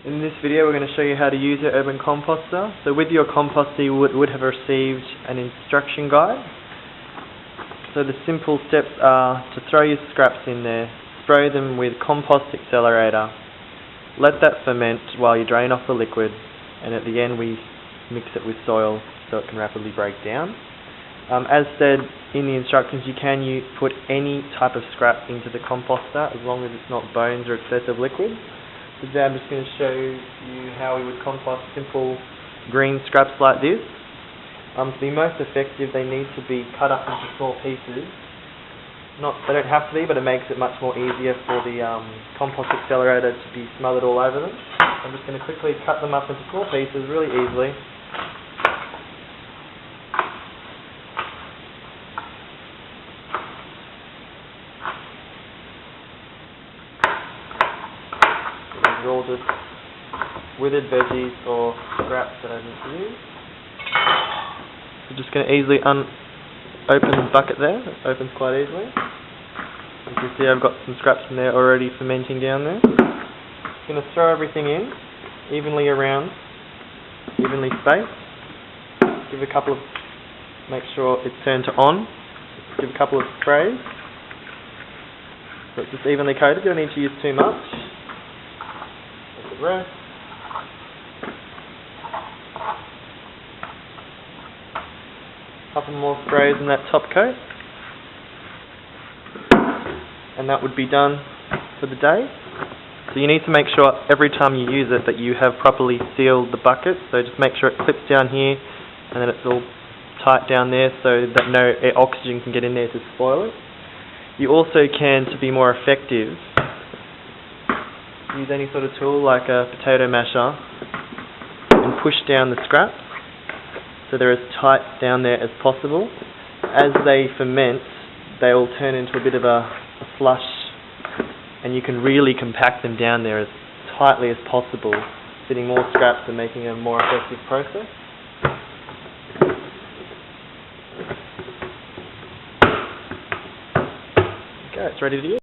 In this video we're going to show you how to use your Urban Composter. So with your composter you would have received an instruction guide. So the simple steps are to throw your scraps in there, spray them with compost accelerator, let that ferment while you drain off the liquid, and at the end we mix it with soil so it can rapidly break down. As said in the instructions, you can put any type of scrap into the composter as long as it's not bones or excessive liquid. Today I'm just going to show you how we would compost simple green scraps like this. To be most effective, they need to be cut up into small pieces. They don't have to be, but it makes it much more easier for the compost accelerator to be smothered all over them. I'm just going to quickly cut them up into small pieces really easily. These are all just withered veggies or scraps that I need to use. So just going to easily open the bucket there. It opens quite easily. You can see I've got some scraps in there already fermenting down there. Just going to throw everything in evenly around, evenly spaced. Make sure it's turned to on. Give a couple of sprays. So it's just evenly coated. You don't need to use too much. Let it rest. Couple more sprays in that top coat, and that would be done for the day. So you need to make sure every time you use it that you have properly sealed the bucket. So just make sure it clips down here and then it's all tight down there so that no oxygen can get in there to spoil it. You also can, to be more effective, use any sort of tool like a potato masher and push down the scraps so they're as tight down there as possible. As they ferment, they will turn into a bit of a slush, and you can really compact them down there as tightly as possible, fitting more scraps and making a more effective process. Okay, it's ready to use.